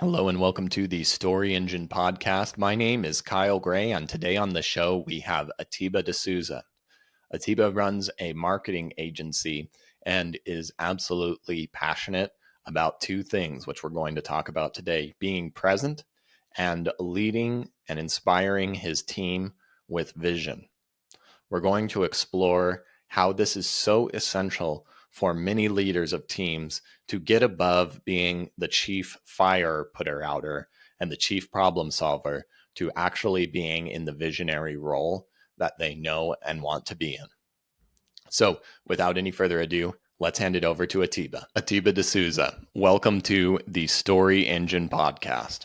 Hello and welcome to the Story Engine podcast. My name is Kyle Gray, and today on the show we have Atiba De Souza. Atiba runs a marketing agency and is absolutely passionate about two things, which we're going to talk about today: being present and leading and inspiring his team with vision. We're going to explore how this is so essential for many leaders of teams to get above being the chief fire putter outer and the chief problem solver to actually being in the visionary role that they know and want to be in. So, without any further ado, let's hand it over to Atiba. Atiba De Souza, welcome to the Story Engine podcast.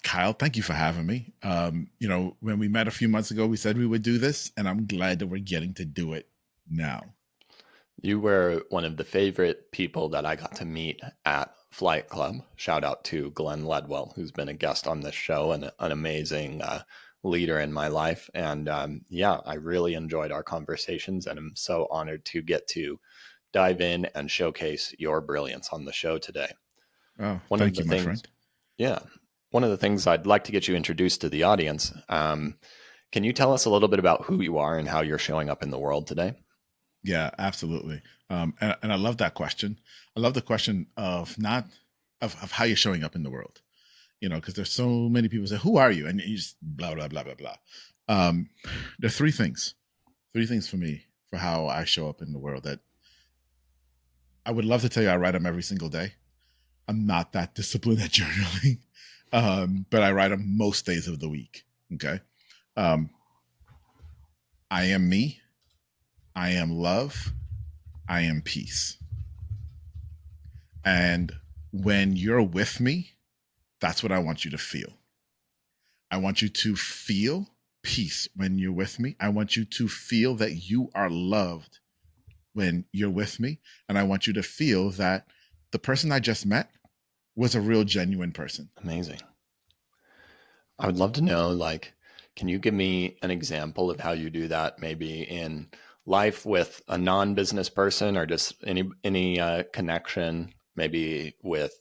Kyle, thank you for having me. When we met a few months ago, we said we would do this, and I'm glad that we're getting to do it now. You were one of the favorite people that I got to meet at Flight Club. Shout out to Glenn Ledwell, who's been a guest on this show and an amazing leader in my life. And I really enjoyed our conversations, and I'm so honored to get to dive in and showcase your brilliance on the show today. Oh, thank you, my friend. Yeah. One of the things I'd like to get you introduced to the audience. Can you tell us a little bit about who you are and how you're showing up in the world today? Yeah, absolutely. And I love that question. I love the question of not of how you're showing up in the world, because there's so many people say, who are you? And you just blah, blah, blah, blah, blah. There are three things for me for how I show up in the world that I would love to tell you I write them every single day. I'm not that disciplined at journaling, but I write them most days of the week. Okay. I am me. I am love. I am peace. And when you're with me, that's what I want you to feel. I want you to feel peace when you're with me. I want you to feel that you are loved when you're with me. And I want you to feel that the person I just met was a real genuine person. Amazing. I would love to know, can you give me an example of how you do that, maybe in life with a non-business person, or just any connection, maybe with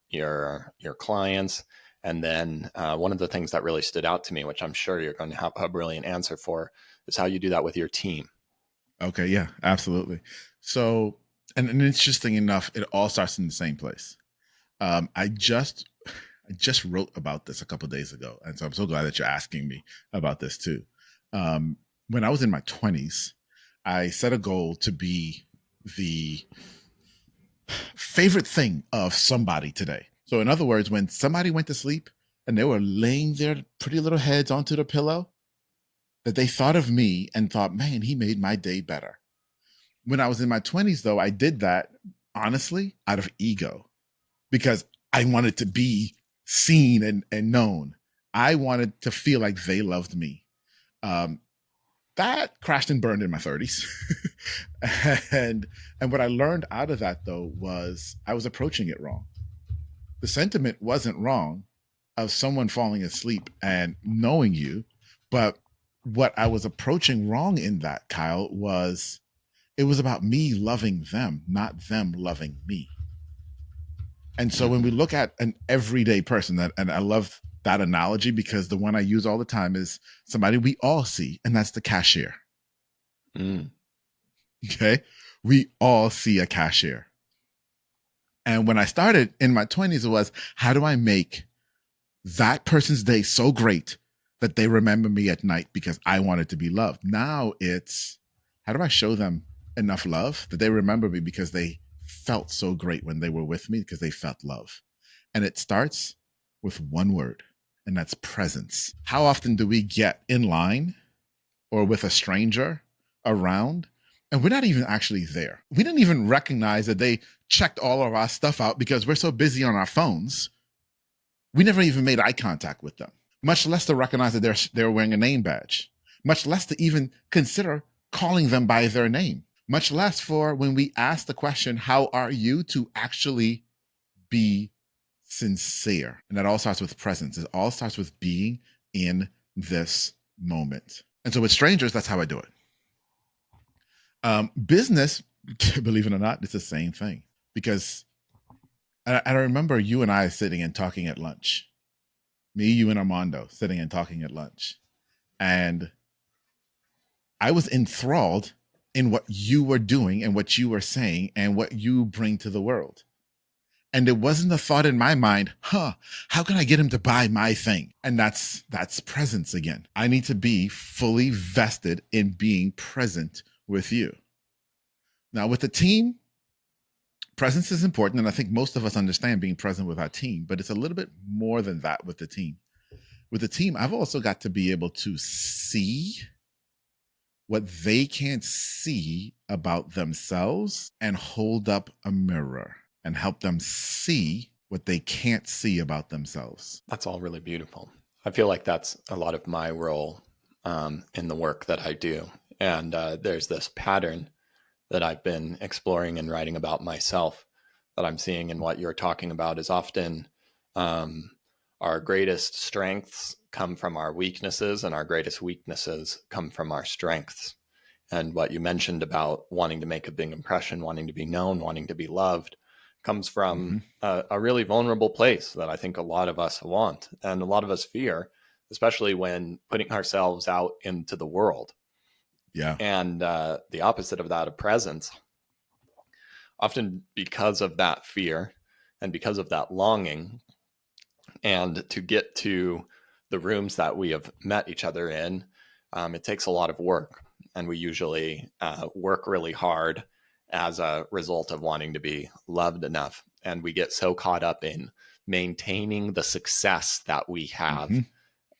your clients? And then one of the things that really stood out to me, which I'm sure you're going to have a brilliant answer for, is how you do that with your team. Okay, yeah, absolutely. So, and interesting enough, it all starts in the same place. I just wrote about this a couple of days ago, and so I'm so glad that you're asking me about this too. When I was in my 20s, I set a goal to be the favorite thing of somebody today. So, in other words, when somebody went to sleep and they were laying their pretty little heads onto the pillow, that they thought of me and thought, man, he made my day better. When I was in my 20s, though, I did that honestly out of ego because I wanted to be seen and known. I wanted to feel like they loved me. That crashed and burned in my 30s. and what I learned out of that, though, was I was approaching it wrong. The sentiment wasn't wrong of someone falling asleep and knowing you, but what I was approaching wrong in that, Kyle, was it was about me loving them, not them loving me. And so when we look at an everyday person, and I love that analogy because the one I use all the time is somebody we all see, and that's the cashier. Okay. We all see a cashier. And when I started in my 20s, it was, how do I make that person's day so great that they remember me at night because I wanted to be loved? Now it's, how do I show them enough love that they remember me because they felt so great when they were with me because they felt love? And it starts with one word, and that's presence. How often do we get in line or with a stranger around and we're not even actually there? We didn't even recognize that they checked all of our stuff out because we're so busy on our phones. We never even made eye contact with them, much less to recognize that they're wearing a name badge, much less to even consider calling them by their name, much less for when we ask the question, how are you, to actually be sincere. And that all starts with presence. It all starts with being in this moment. And so with strangers, that's how I do it. Business, believe it or not, it's the same thing, because I remember you and I sitting and talking at lunch. Me, you, and Armando sitting and talking at lunch. And I was enthralled in what you were doing and what you were saying and what you bring to the world. And there wasn't a thought in my mind, how can I get him to buy my thing? And that's presence again. I need to be fully vested in being present with you. Now with the team, presence is important. And I think most of us understand being present with our team, but it's a little bit more than that with the team. With the team, I've also got to be able to see what they can't see about themselves and hold up a mirror and help them see what they can't see about themselves. That's all really beautiful. I feel like that's a lot of my role in the work that I do. And there's this pattern that I've been exploring and writing about myself that I'm seeing in what you're talking about is often our greatest strengths come from our weaknesses and our greatest weaknesses come from our strengths. And what you mentioned about wanting to make a big impression, wanting to be known, wanting to be loved comes from a really vulnerable place that I think a lot of us want and a lot of us fear, especially when putting ourselves out into the world. Yeah. And the opposite of that, of presence, often because of that fear and because of that longing, and to get to the rooms that we have met each other in, it takes a lot of work. And we usually work really hard as a result of wanting to be loved enough. And we get so caught up in maintaining the success that we have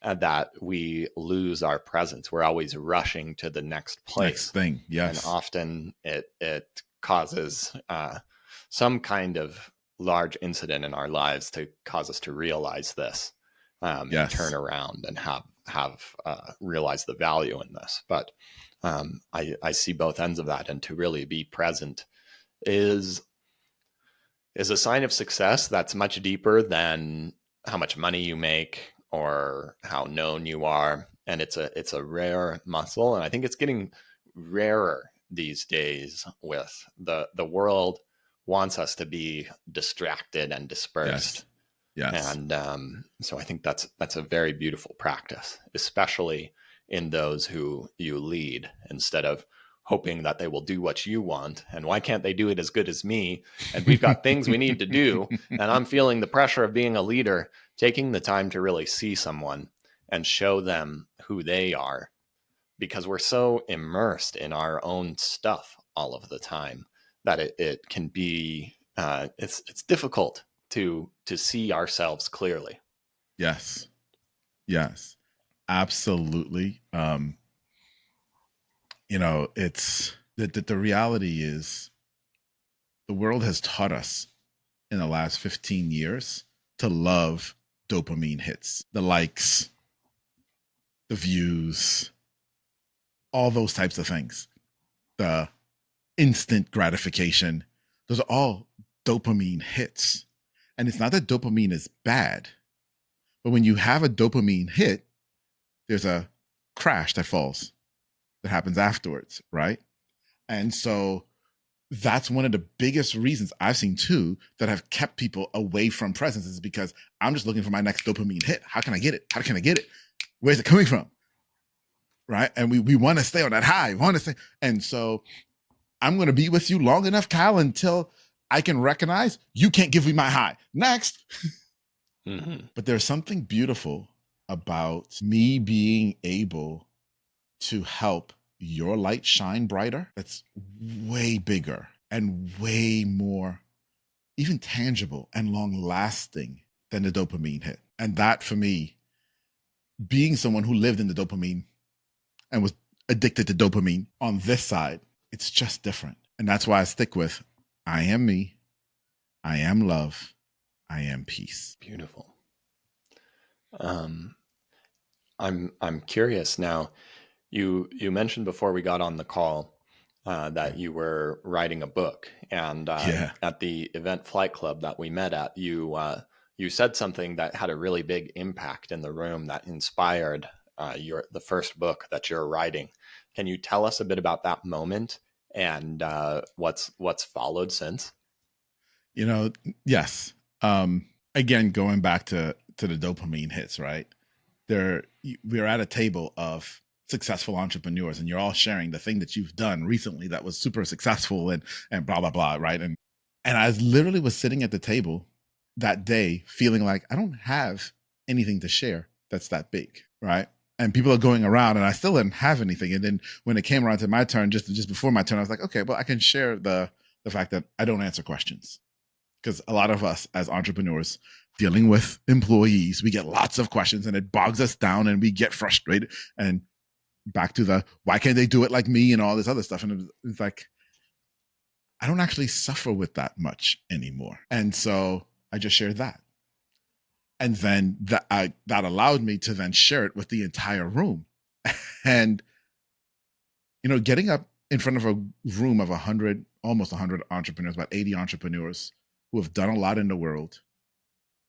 that we lose our presence. We're always rushing to the next place. Next thing, yes. And often it causes some kind of large incident in our lives to cause us to realize this, and turn around and have realized the value in this. But I see both ends of that, and to really be present is a sign of success that's much deeper than how much money you make or how known you are. And it's a rare muscle, and I think it's getting rarer these days. With the world wants us to be distracted and dispersed. Yes. And so I think that's a very beautiful practice, especially in those who you lead, instead of hoping that they will do what you want. And why can't they do it as good as me? And we've got things we need to do. And I'm feeling the pressure of being a leader, taking the time to really see someone and show them who they are, because we're so immersed in our own stuff all of the time that it can be, it's difficult to see ourselves clearly. Yes, absolutely. It's the reality is the world has taught us in the last 15 years to love dopamine hits, the likes, the views, all those types of things, the instant gratification. Those are all dopamine hits. And it's not that dopamine is bad, but when you have a dopamine hit, there's a crash that falls that happens afterwards, right? And so that's one of the biggest reasons I've seen too that have kept people away from presence, is because I'm just looking for my next dopamine hit. How can I get it? How can I get it? Where's it coming from? Right? And we want to stay on that high. We want to stay. And so I'm going to be with you long enough, Kyle, until I can recognize you can't give me my high. Next. But there's something beautiful about me being able to help your light shine brighter. That's way bigger and way more even tangible and long lasting than the dopamine hit. And that, for me, being someone who lived in the dopamine and was addicted to dopamine on this side, it's just different. And that's why I stick with I am me, I am love, I am peace. Beautiful. I'm curious now. You mentioned before we got on the call that you were writing a book, and at the event Flight Club that we met at, you said something that had a really big impact in the room that inspired the first book that you're writing. Can you tell us a bit about that moment and what's followed since? Yes. Again, going back to the dopamine hits, right? We're at a table of successful entrepreneurs, and you're all sharing the thing that you've done recently that was super successful, and blah blah blah, right? And I literally was sitting at the table that day feeling like I don't have anything to share that's that big, right? And people are going around, and I still didn't have anything. And then when it came around to my turn, just before my turn, I was like, okay, well, I can share the fact that I don't answer questions, because a lot of us as entrepreneurs dealing with employees, we get lots of questions, and it bogs us down, and we get frustrated. And back to the why can't they do it like me and all this other stuff, and it's like I don't actually suffer with that much anymore. And so I just shared that. And then that allowed me to then share it with the entire room. And, getting up in front of a room of 100, almost 100 entrepreneurs, about 80 entrepreneurs who have done a lot in the world,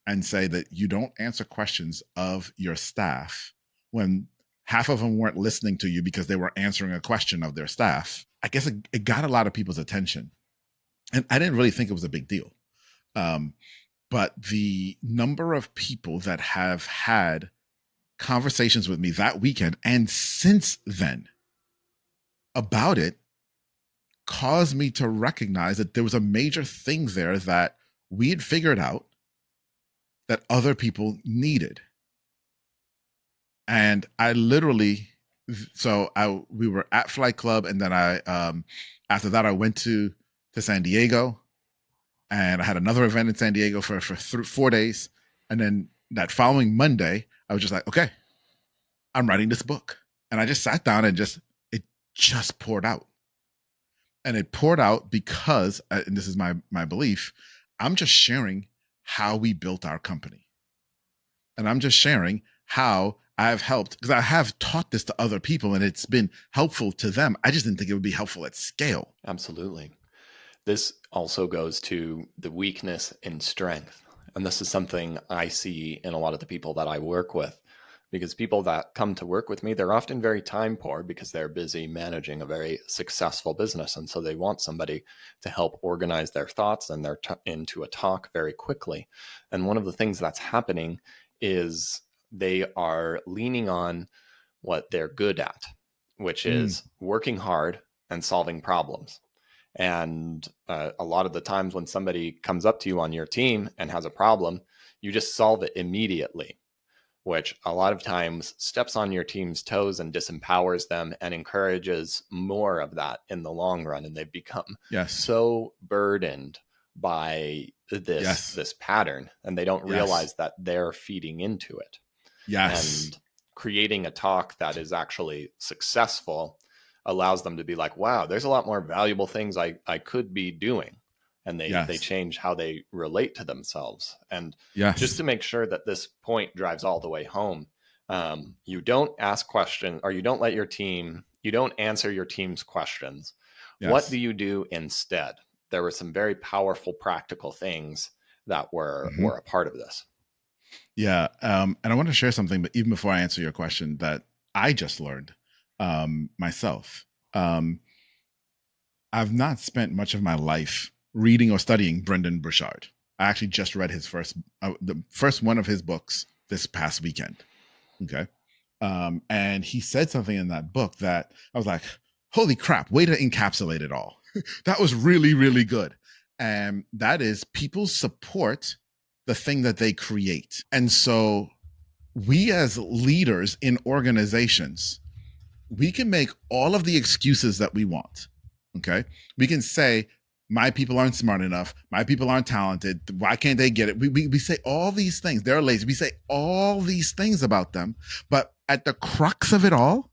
and say that you don't answer questions of your staff when half of them weren't listening to you because they were answering a question of their staff. I guess it got a lot of people's attention. And I didn't really think it was a big deal. But the number of people that have had conversations with me that weekend and since then about it caused me to recognize that there was a major thing there that we had figured out that other people needed. And I literally, we were at Flight Club, and then after that I went to San Diego, and I had another event in San Diego for 4 days. And then that following Monday, I was just like, okay, I'm writing this book. And I just sat down and it just poured out. And it poured out because, and this is my belief, I'm just sharing how we built our company. And I'm just sharing how I've helped, because I have taught this to other people and it's been helpful to them. I just didn't think it would be helpful at scale. Absolutely. This also goes to the weakness in strength. And this is something I see in a lot of the people that I work with, because people that come to work with me, they're often very time poor because they're busy managing a very successful business. And so they want somebody to help organize their thoughts and into a talk very quickly. And one of the things that's happening is they are leaning on what they're good at, which is working hard and solving problems. And a lot of the times when somebody comes up to you on your team and has a problem, you just solve it immediately, which a lot of times steps on your team's toes and disempowers them and encourages more of that in the long run. And they've become so burdened by this pattern, and they don't realize that they're feeding into it. And creating a talk that is actually successful allows them to be like, wow, there's a lot more valuable things I could be doing. And they change how they relate to themselves. And just to make sure that this point drives all the way home, you don't ask questions, or you don't answer your team's questions. What do you do instead? There were some very powerful practical things that were a part of this. Yeah. And I want to share something, but even before I answer your question, that I just learned myself. I've not spent much of my life reading or studying Brendan Burchard. I actually just read the first one of his books this past weekend. Okay. And he said something in that book that I was like, holy crap, way to encapsulate it all. That was really, really good. And that is, people support the thing that they create. And so we as leaders in organizations, we can make all of the excuses that we want. Okay. We can say, my people aren't smart enough. My people aren't talented. Why can't they get it? We say all these things. They're lazy. We say all these things about them. But at the crux of it all,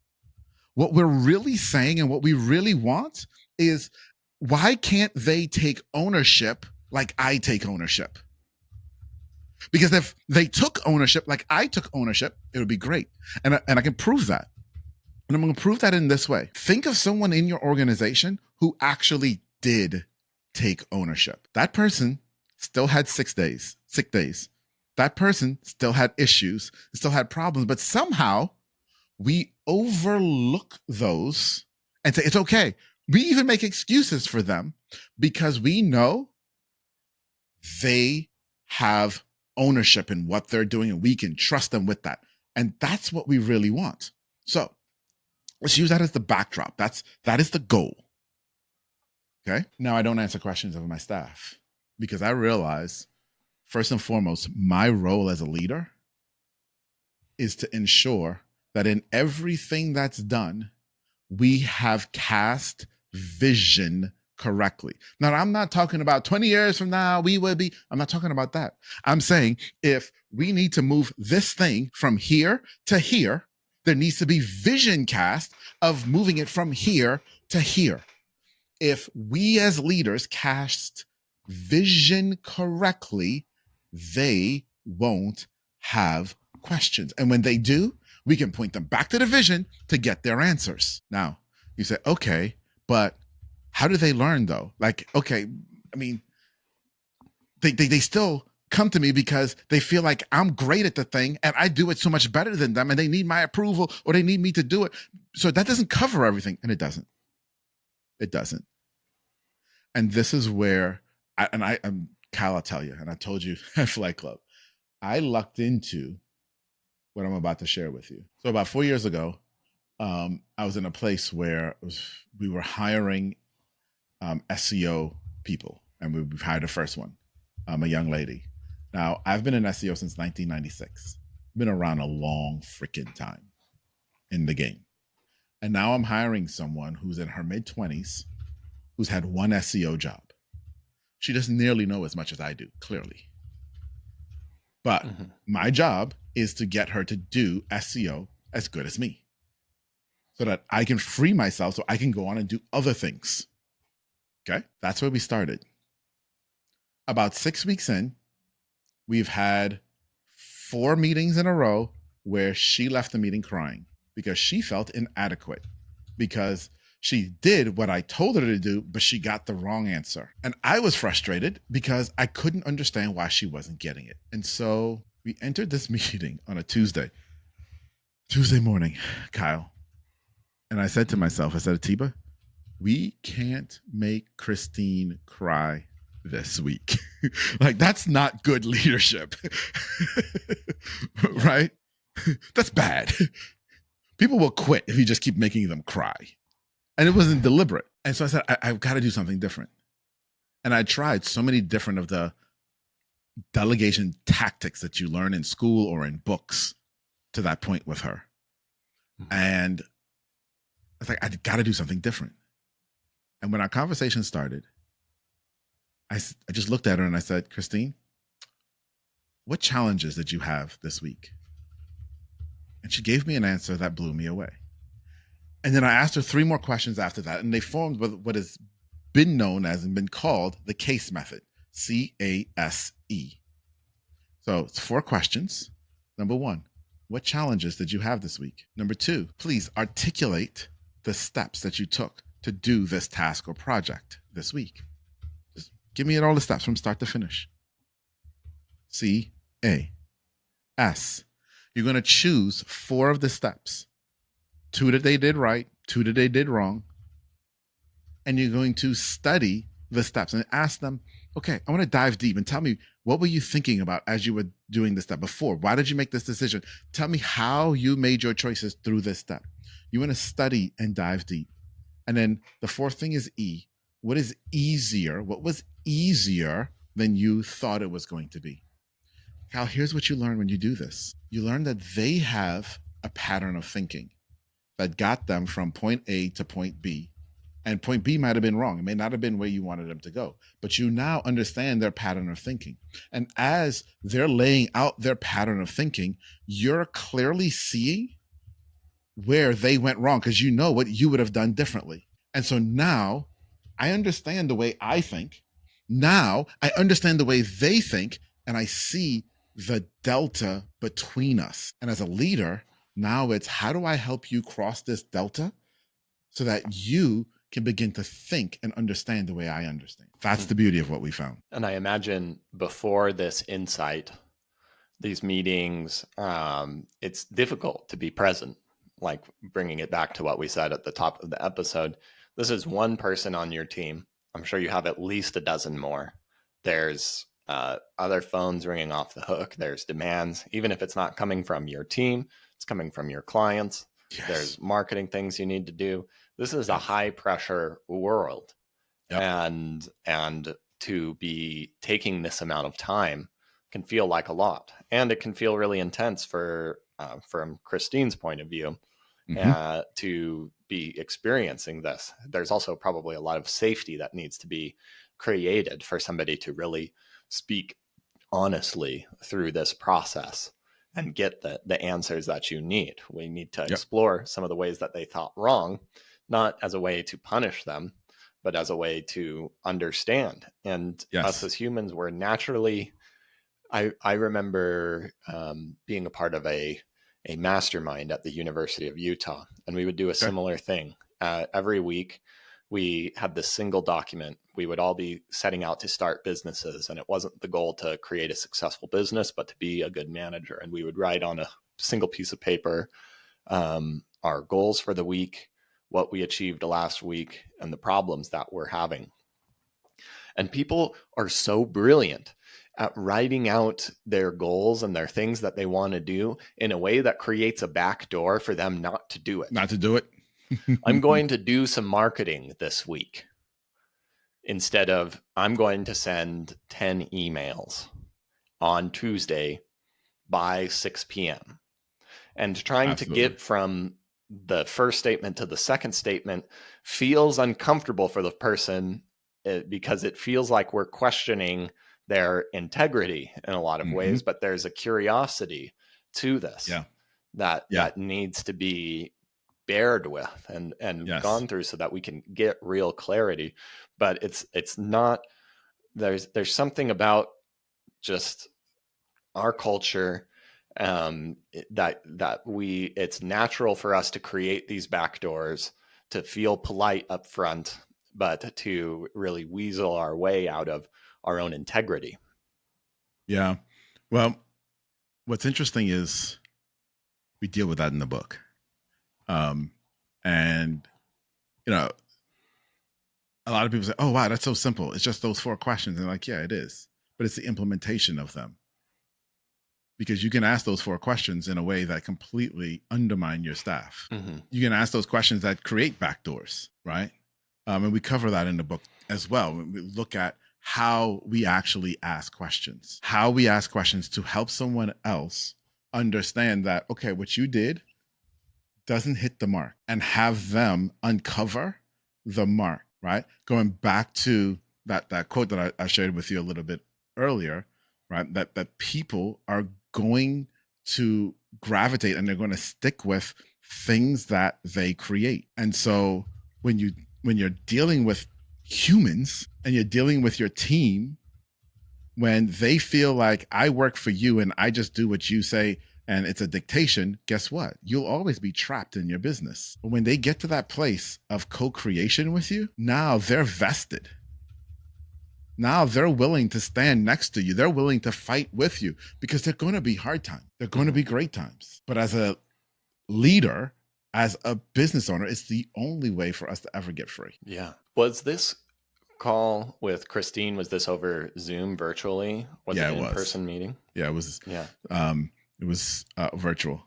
what we're really saying and what we really want is, why can't they take ownership like I take ownership? Because if they took ownership like I took ownership, it would be great. And I can prove that. And I'm going to prove that in this way. Think of someone in your organization who actually did take ownership. That person still had sick days. That person still had issues, still had problems, but somehow we overlook those and say, it's okay. We even make excuses for them because we know they have ownership in what they're doing and we can trust them with that. And that's what we really want. So let's use that as the backdrop. That is the goal. Okay. Now I don't answer questions of my staff because I realize, first and foremost, my role as a leader is to ensure that in everything that's done, we have cast vision correctly. Now, I'm not talking about 20 years from now, I'm not talking about that. I'm saying if we need to move this thing from here to here, there needs to be vision cast of moving it from here to here. If we as leaders cast vision correctly, they won't have questions. And when they do, we can point them back to the vision to get their answers. Now, you say, okay, but how do they learn though? Like, okay, I mean, they still come to me because they feel like I'm great at the thing and I do it so much better than them and they need my approval or they need me to do it. So that doesn't cover everything. And it doesn't. It doesn't. And this is where, Kyle, I'll tell you, and I told you at Flight Club, I lucked into what I'm about to share with you. So about 4 years ago, I was in a place where we were hiring SEO people, and we hired the first one, a young lady. Now, I've been in SEO since 1996. Been around a long freaking time in the game. And now I'm hiring someone who's in her mid-20s, who's had one SEO job. She doesn't nearly know as much as I do, clearly. But my job is to get her to do SEO as good as me so that I can free myself so I can go on and do other things. Okay? That's where we started. About 6 weeks in, we've had 4 meetings in a row where she left the meeting crying because she felt inadequate, because she did what I told her to do, but she got the wrong answer. And I was frustrated because I couldn't understand why she wasn't getting it. And so we entered this meeting on a Tuesday morning, Kyle. And I said to myself, I said, Atiba, we can't make Christine cry this week. Like, that's not good leadership. Right? That's bad. People will quit if you just keep making them cry. And it wasn't deliberate. And so I said, I've got to do something different. And I tried so many different of the delegation tactics that you learn in school or in books to that point with her. And I was like, I got to do something different. And when our conversation started, I just looked at her and I said, Christine, what challenges did you have this week? And she gave me an answer that blew me away. And then I asked her 3 more questions after that, and they formed what has been known as and been called the CASE method, CASE. So it's 4 questions. Number 1, what challenges did you have this week? Number 2, please articulate the steps that you took to do this task or project this week. Just give me all the steps from start to finish. CAS. You're going to choose 4 of the steps. 2 that they did right, 2 that they did wrong. And you're going to study the steps and ask them, okay, I want to dive deep and tell me, what were you thinking about as you were doing this step before? Why did you make this decision? Tell me how you made your choices through this step. You want to study and dive deep. And then the 4th thing is E. What is easier? What was easier than you thought it was going to be? Cal, here's what you learn when you do this. You learn that they have a pattern of thinking that got them from point A to point B. And point B might have been wrong. It may not have been where you wanted them to go, but you now understand their pattern of thinking. And as they're laying out their pattern of thinking, you're clearly seeing where they went wrong because you know what you would have done differently. And so now I understand the way I think. Now I understand the way they think, and I see the delta between us. And as a leader, now it's, how do I help you cross this delta so that you can begin to think and understand the way I understand? That's the beauty of what we found. And I imagine before this insight, these meetings, it's difficult to be present, like bringing it back to what we said at the top of the episode. This is one person on your team. I'm sure you have at least a dozen more. There's other phones ringing off the hook. There's demands, even if it's not coming from your team, it's coming from your clients. Yes. There's marketing things you need to do. This is a Yes. high pressure world. Yep. And to be taking this amount of time can feel like a lot, and it can feel really intense from Christine's point of view, to be experiencing this. There's also probably a lot of safety that needs to be created for somebody to really speak honestly through this process and get the answers that you need. We need to explore some of the ways that they thought wrong, not as a way to punish them, but as a way to understand. And us as humans, we're naturally, I remember being a part of a mastermind at the University of Utah, and we would do a similar thing. Every week, we had this single document. We would all be setting out to start businesses, and it wasn't the goal to create a successful business, but to be a good manager. And we would write on a single piece of paper our goals for the week, what we achieved last week, and the problems that we're having. And people are so brilliant at writing out their goals and their things that they want to do in a way that creates a back door for them not to do it. Not to do it. I'm going to do some marketing this week instead of I'm going to send 10 emails on Tuesday by 6 p.m. And trying to get from the first statement to the second statement feels uncomfortable for the person because it feels like we're questioning their integrity in a lot of ways, but there's a curiosity to this that needs to be bared with and gone through so that we can get real clarity. But it's not, there's something about just our culture that it's natural for us to create these back doors, to feel polite up front, but to really weasel our way out of our own integrity. Yeah. Well, what's interesting is we deal with that in the book. And, you know, a lot of people say, oh, wow, that's so simple. It's just those 4 questions. And like, yeah, it is. But it's the implementation of them. Because you can ask those 4 questions in a way that completely undermine your staff. You can ask those questions that create backdoors, right? And we cover that in the book as well. We look at how we actually ask questions, to help someone else understand that, okay, what you did doesn't hit the mark, and have them uncover the mark, right? Going back to that quote that I shared with you a little bit earlier, right? That people are going to gravitate and they're going to stick with things that they create. And so when you're dealing with humans and you're dealing with your team, when they feel like I work for you and I just do what you say and it's a dictation, guess what? You'll always be trapped in your business. But when they get to that place of co-creation with you, now they're vested. Now they're willing to stand next to you. They're willing to fight with you because they're going to be hard times. They're going to be great times. But as a leader, as a business owner, it's the only way for us to ever get free. Yeah. Was this call with Christine, was this over Zoom virtually? Was it an in-person meeting? Yeah, it was. Yeah. It was virtual.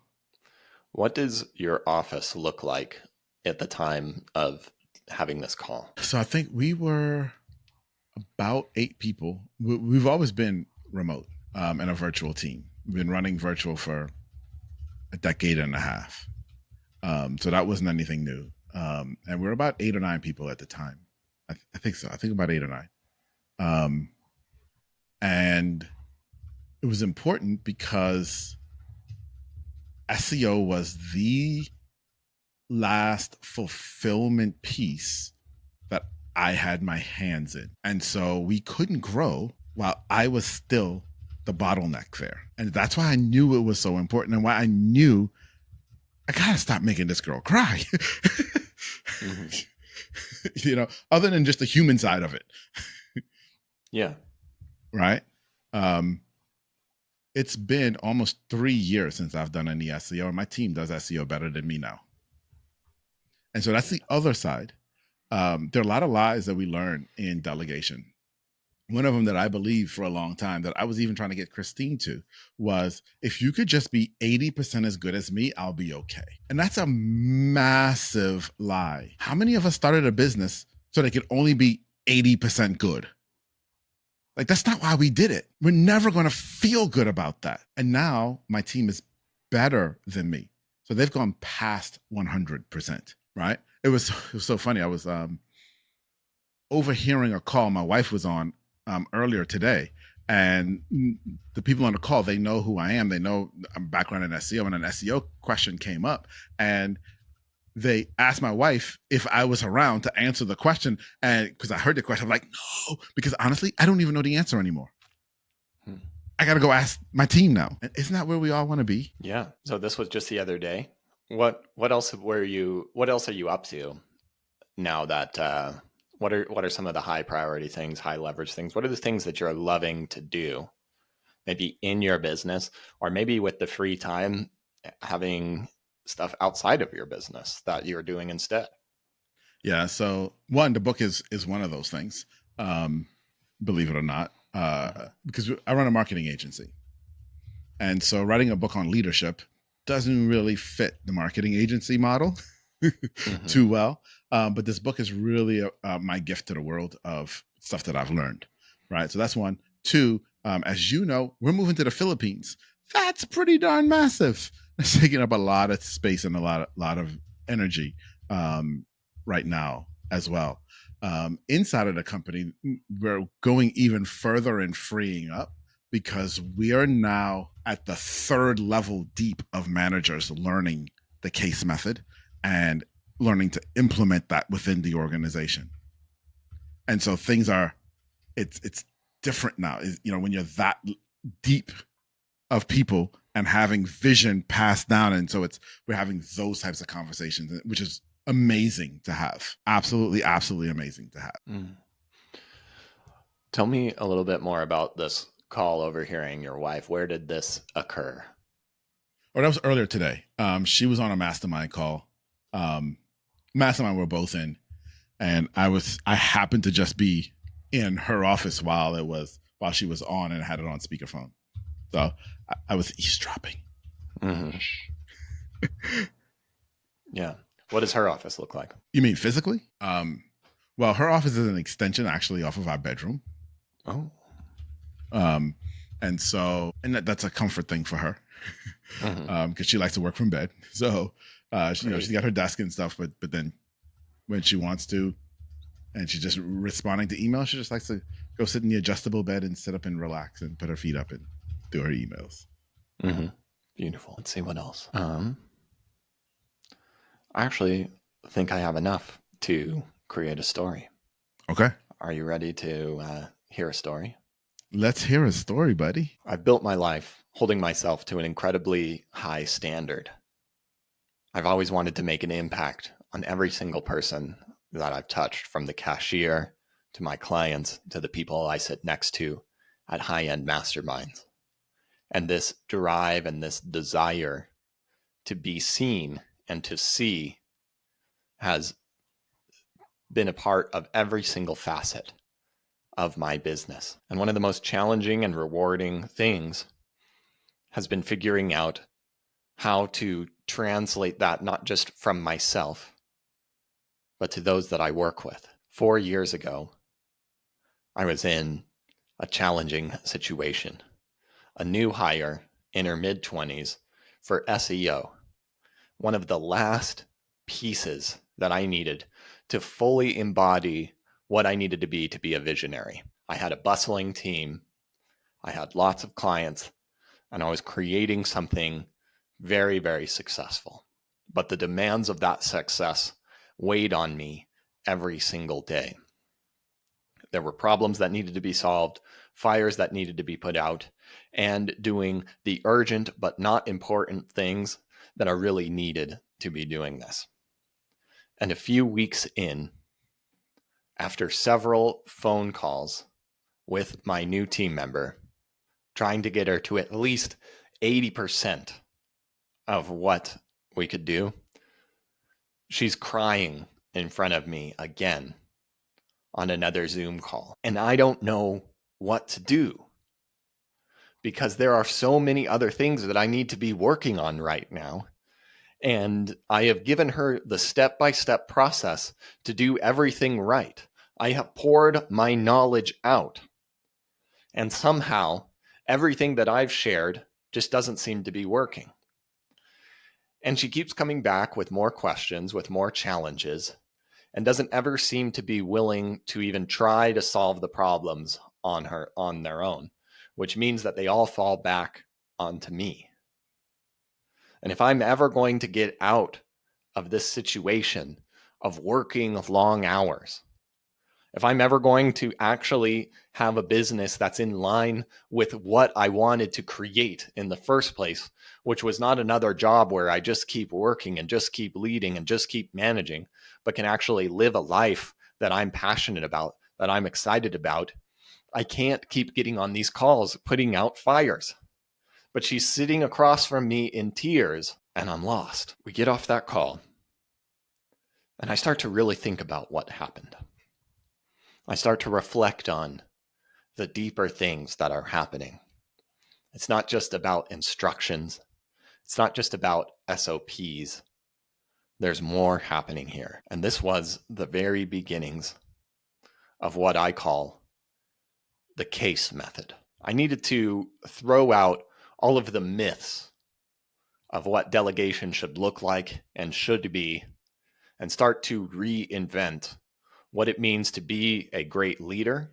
What does your office look like at the time of having this call? So I think we were about 8 people. We've always been remote and a virtual team. We've been running virtual for a decade and a half. So that wasn't anything new. And we were about 8 or 9 people at the time. I think so. I think about 8 or 9. And it was important because SEO was the last fulfillment piece that I had my hands in. And so we couldn't grow while I was still the bottleneck there. And that's why I knew it was so important, and why I knew I gotta stop making this girl cry. You know, other than just the human side of it. Yeah. Right. It's been almost 3 years since I've done any SEO, and my team does SEO better than me now. And so that's the other side. There are a lot of lies that we learn in delegation. One of them that I believed for a long time that I was even trying to get Christine to was, if you could just be 80% as good as me, I'll be okay. And that's a massive lie. How many of us started a business so they could only be 80% good? Like, that's not why we did it. We're never going to feel good about that. And now my team is better than me. So they've gone past 100%, right? It was so funny. I was overhearing a call my wife was on earlier today. And the people on the call, they know who I am. They know I'm background in SEO, and an SEO question came up. And they asked my wife if I was around to answer the question. And because I heard the question, I'm like, no, because honestly, I don't even know the answer anymore. I got to go ask my team now. Isn't that where we all want to be? Yeah. So this was just the other day. What else are you up to now that what are some of the high priority things, high leverage things? What are the things that you're loving to do? Maybe in your business, or maybe with the free time, having stuff outside of your business that you're doing instead. Yeah. So one, the book is one of those things. Believe it or not, because I run a marketing agency, and so writing a book on leadership doesn't really fit the marketing agency model too well. But this book is really my gift to the world of stuff that I've learned. Right. So that's one. Two, as you know, we're moving to the Philippines. That's pretty darn massive. It's taking up a lot of space and a lot of energy right now as well. Inside of the company, we're going even further and freeing up, because we are now at the third level deep of managers learning the case method and learning to implement that within the organization. And so things are, it's different now. When you're that deep of people and having vision passed down, and so we're having those types of conversations, which is amazing to have. Absolutely amazing to have. Tell me a little bit more about this call overhearing your wife. Where did this occur? That was earlier today. She was on a mastermind call. Mastermind we're both in, and I happened to just be in her office while she was on, and had it on speakerphone. So I was eavesdropping. Yeah. What does her office look like? You mean physically? Well, her office is an extension actually off of our bedroom. Oh. And that's a comfort thing for her, because she likes to work from bed. So, she's got her desk and stuff, but then when she wants to, and she's just responding to emails, she just likes to go sit in the adjustable bed and sit up and relax and put her feet up and do her emails. Beautiful. Let's see what else. I actually think I have enough to create a story. Okay. Are you ready to hear a story? Let's hear a story, buddy. I've built my life holding myself to an incredibly high standard. I've always wanted to make an impact on every single person that I've touched, from the cashier to my clients to the people I sit next to at high-end masterminds. And this drive and this desire to be seen and to see has been a part of every single facet of my business. And one of the most challenging and rewarding things has been figuring out how to translate that, not just from myself, but to those that I work with. 4 years ago, I was in a challenging situation. A new hire in her mid-20s for SEO. One of the last pieces that I needed to fully embody what I needed to be a visionary. I had a bustling team. I had lots of clients, and I was creating something very, very successful. But the demands of that success weighed on me every single day. There were problems that needed to be solved, fires that needed to be put out, and doing the urgent but not important things that are really needed to be doing this. And a few weeks in, after several phone calls with my new team member, trying to get her to at least 80% of what we could do, she's crying in front of me again on another Zoom call. And I don't know what to do because there are so many other things that I need to be working on right now. And I have given her the step-by-step process to do everything right. I have poured my knowledge out. And somehow, everything that I've shared just doesn't seem to be working. And she keeps coming back with more questions, with more challenges, and doesn't ever seem to be willing to even try to solve the problems on their own, which means that they all fall back onto me. And if I'm ever going to get out of this situation of working long hours, if I'm ever going to actually have a business that's in line with what I wanted to create in the first place, which was not another job where I just keep working and just keep leading and just keep managing, but can actually live a life that I'm passionate about, that I'm excited about, I can't keep getting on these calls, putting out fires. But she's sitting across from me in tears, and I'm lost. We get off that call, and I start to really think about what happened. I start to reflect on the deeper things that are happening. It's not just about instructions. It's not just about SOPs. There's more happening here. And this was the very beginnings of what I call the case method. I needed to throw out all of the myths of what delegation should look like and should be, and start to reinvent what it means to be a great leader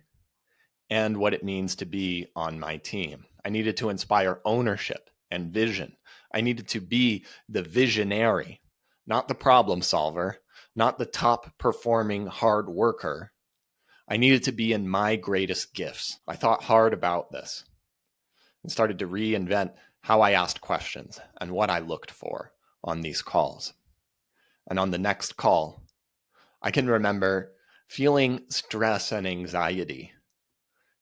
and what it means to be on my team. I needed to inspire ownership and vision. I needed to be the visionary, not the problem solver, not the top performing hard worker. I needed to be in my greatest gifts. I thought hard about this and started to reinvent how I asked questions and what I looked for on these calls. And on the next call, I can remember feeling stress and anxiety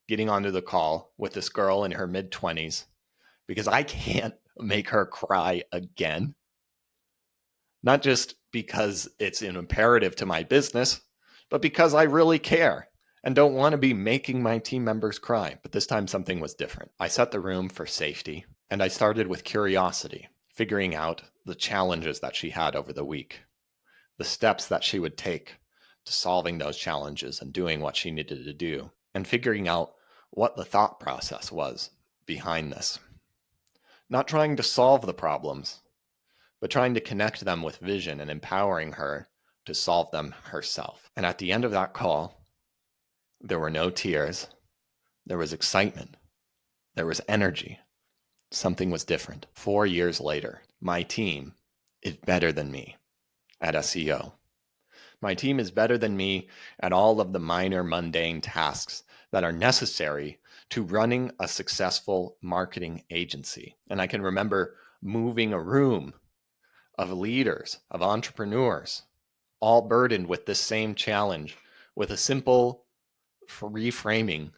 getting onto the call with this girl in her mid-20s because I can't make her cry again. Not just because it's an imperative to my business, but because I really care and don't want to be making my team members cry. But this time something was different. I set the room for safety, and I started with curiosity, figuring out the challenges that she had over the week, the steps that she would take to solving those challenges and doing what she needed to do, and figuring out what the thought process was behind this. Not trying to solve the problems, but trying to connect them with vision and empowering her to solve them herself. And at the end of that call, there were no tears. There was excitement. There was energy. Something was different. 4 years later, my team is better than me at SEO. My team is better than me at all of the minor mundane tasks that are necessary to running a successful marketing agency. And I can remember moving a room of leaders, of entrepreneurs, all burdened with this same challenge, with a simple reframing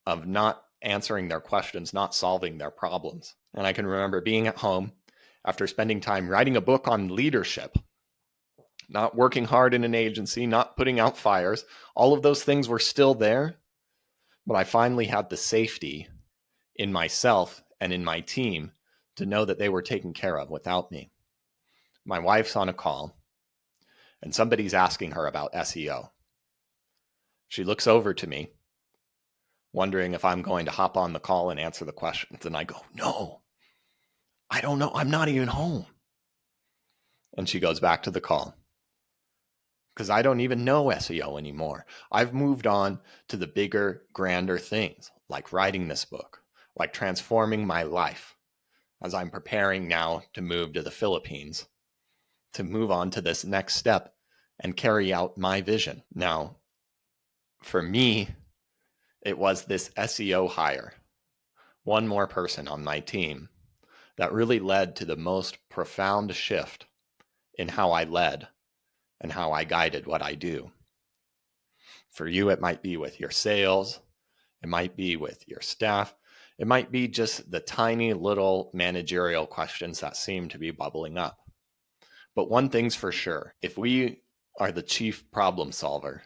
of not answering their questions, not solving their problems. And I can remember being at home after spending time writing a book on leadership, not working hard in an agency, not putting out fires. All of those things were still there, but I finally had the safety in myself and in my team to know that they were taken care of without me. My wife's on a call, and somebody's asking her about SEO. She looks over to me, wondering if I'm going to hop on the call and answer the questions. And I go, no, I don't know. I'm not even home. And she goes back to the call because I don't even know SEO anymore. I've moved on to the bigger, grander things like writing this book, like transforming my life as I'm preparing now to move to the Philippines, to move on to this next step and carry out my vision. Now, for me, it was this SEO hire, one more person on my team, that really led to the most profound shift in how I led and how I guided what I do. For you, it might be with your sales, it might be with your staff, it might be just the tiny little managerial questions that seem to be bubbling up. But one thing's for sure, if we are the chief problem solver,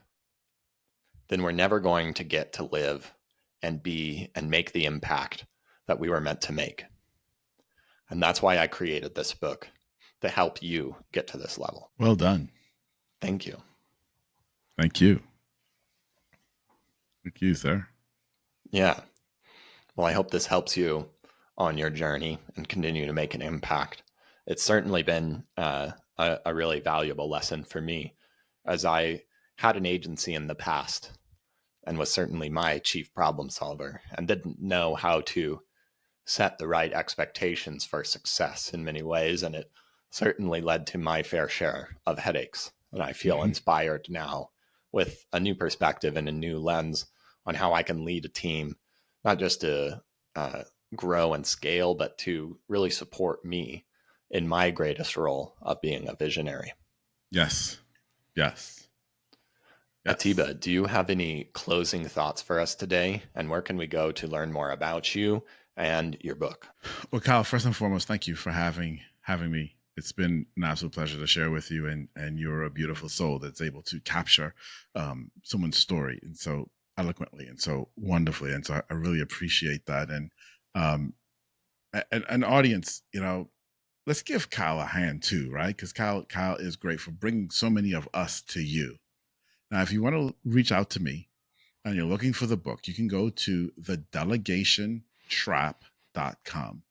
then we're never going to get to live and be and make the impact that we were meant to make. And that's why I created this book, to help you get to this level. Well done. Thank you. Thank you. Thank you, sir. Yeah. Well, I hope this helps you on your journey and continue to make an impact. It's certainly been a really valuable lesson for me, as I had an agency in the past and was certainly my chief problem solver and didn't know how to set the right expectations for success in many ways. And it certainly led to my fair share of headaches. And I feel inspired now with a new perspective and a new lens on how I can lead a team, not just to grow and scale, but to really support me in my greatest role of being a visionary. Yes. Yes. Yes. Atiba, do you have any closing thoughts for us today? And where can we go to learn more about you and your book? Well, Kyle, first and foremost, thank you for having me. It's been an absolute pleasure to share with you, and you're a beautiful soul that's able to capture someone's story and so eloquently and so wonderfully, and so I really appreciate that. And an audience, let's give Kyle a hand too, right? Because Kyle is great for bringing so many of us to you. Now, if you want to reach out to me and you're looking for the book, you can go to thedelegationtrap.com.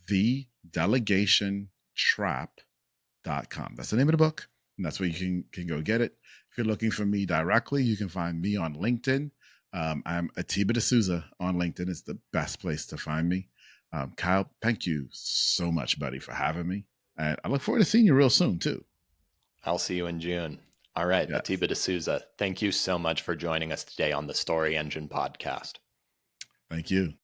Thedelegationtrap.com. That's the name of the book, and that's where you can go get it. If you're looking for me directly, you can find me on LinkedIn. I'm Atiba De Souza on LinkedIn. It's the best place to find me. Kyle, thank you so much, buddy, for having me. And I look forward to seeing you real soon, too. I'll see you in June. All right, Yes. Atiba De Souza, thank you so much for joining us today on the Story Engine podcast. Thank you.